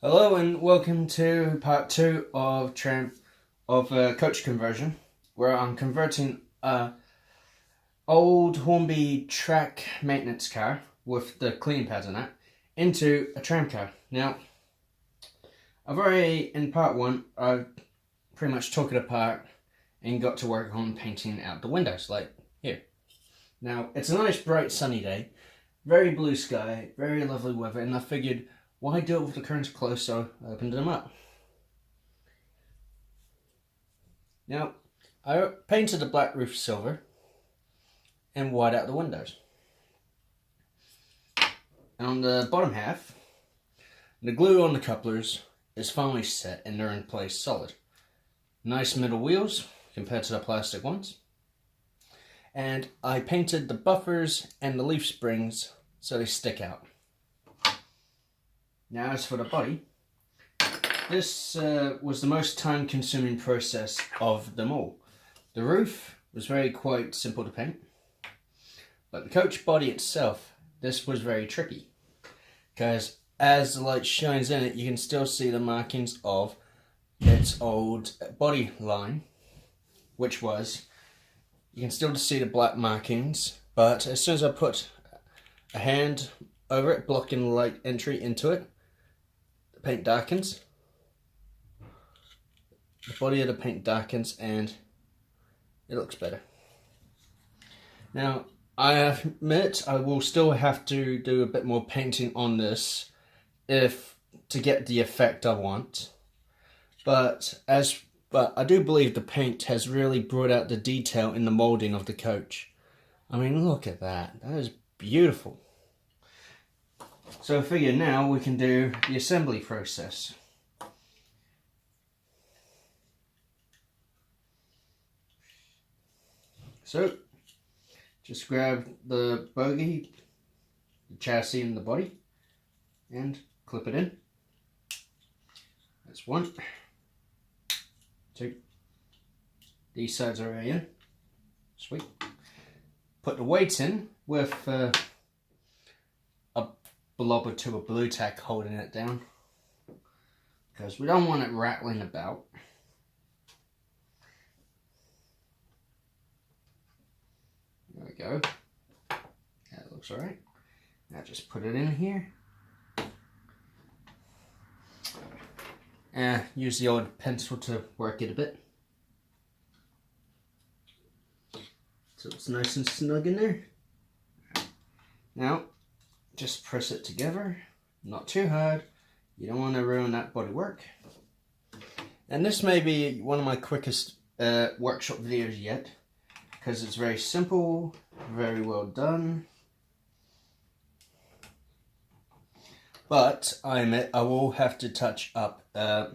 Hello and welcome to part 2 of coach conversion, where I'm converting a old Hornby track maintenance car with the cleaning pads on it into a tram car. Now, in part 1, I've pretty much took it apart and got to work on painting out the windows, like here. Now, it's a nice bright sunny day, very blue sky, very lovely weather, and I figured, why do it with the curtains closed? So I opened them up. Now, I painted the black roof silver and white out the windows. And on the bottom half, the glue on the couplers is finally set and they're in place solid. Nice metal wheels compared to the plastic ones. And I painted the buffers and the leaf springs so they stick out. Now, as for the body, this was the most time-consuming process of them all. The roof was quite simple to paint, but the coach body itself, this was very tricky, because as the light shines in it, you can still see the markings of its old body line, you can still see the black markings, but as soon as I put a hand over it, blocking the light entry into it, the paint darkens. The body of the paint darkens and it looks better. Now, I admit I will still have to do a bit more painting on this to get the effect I want. But I do believe the paint has really brought out the detail in the molding of the coach. I mean, look at that. That is beautiful. So I figure now we can do the assembly process. So, just grab the bogie, the chassis and the body, and clip it in. That's 1, 2. These sides are already in. Sweet. Put the weights in with a blob or 2 of blue tack holding it down, because we don't want it rattling about. There we go. That looks alright. Now just put it in here. Use the old pencil to work it a bit, so it's nice and snug in there. Now, just press it together, not too hard. You don't want to ruin that bodywork. And this may be one of my quickest workshop videos yet, because it's very simple, very well done. But I admit I will have to touch up a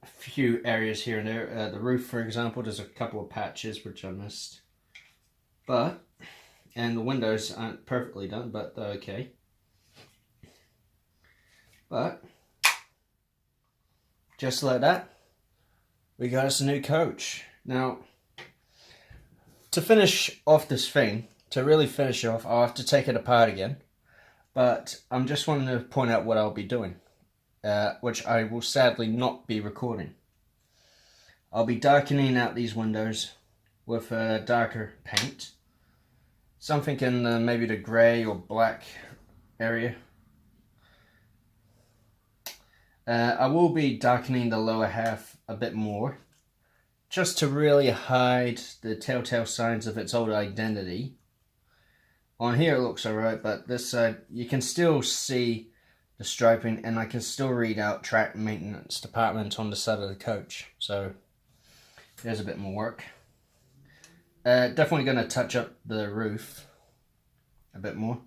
few areas here and there. The roof, for example, there's a couple of patches which I missed. And the windows aren't perfectly done, but they're okay. But just like that, we got us a new coach. Now, to finish off this thing, to really finish off, I'll have to take it apart again. But I'm just wanting to point out what I'll be doing, which I will sadly not be recording. I'll be darkening out these windows with a darker paint. Something in maybe the grey or black area. I will be darkening the lower half a bit more, just to really hide the telltale signs of its old identity. On here it looks alright, but this side you can still see the striping, and I can still read out track maintenance department on the side of the coach. So there's a bit more work. Definitely going to touch up the roof a bit more.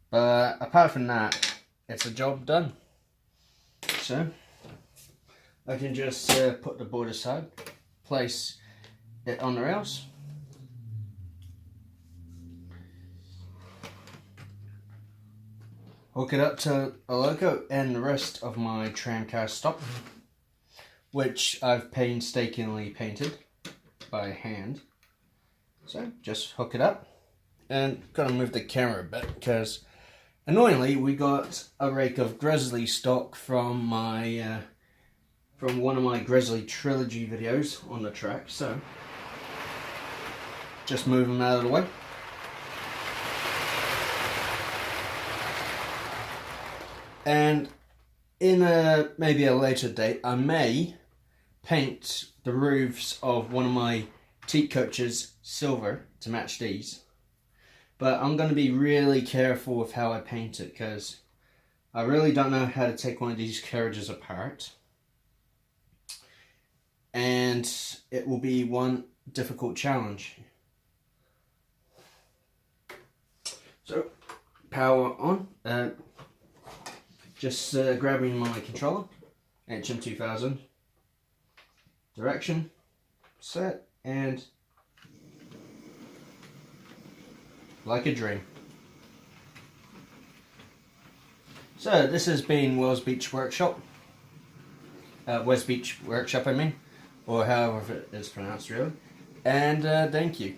But apart from that, it's a job done. So I can just put the board aside, place it on the rails, hook it up to a logo, and the rest of my tram car stop, which I've painstakingly painted by hand. So just hook it up, and gotta move the camera a bit because Annoyingly, we got a rake of grizzly stock from my from one of my grizzly trilogy videos on the track, so just move them out of the way. And in maybe a later date, I may paint the roofs of one of my Pt2 coaches silver to match these. But I'm going to be really careful with how I paint it, because I really don't know how to take one of these carriages apart. And it will be one difficult challenge. So, power on. Just grabbing my controller, HM2000, direction, set, and like a dream. So this has been Wisbech Workshop, Wisbech Workshop I mean, or however it is pronounced really, and thank you.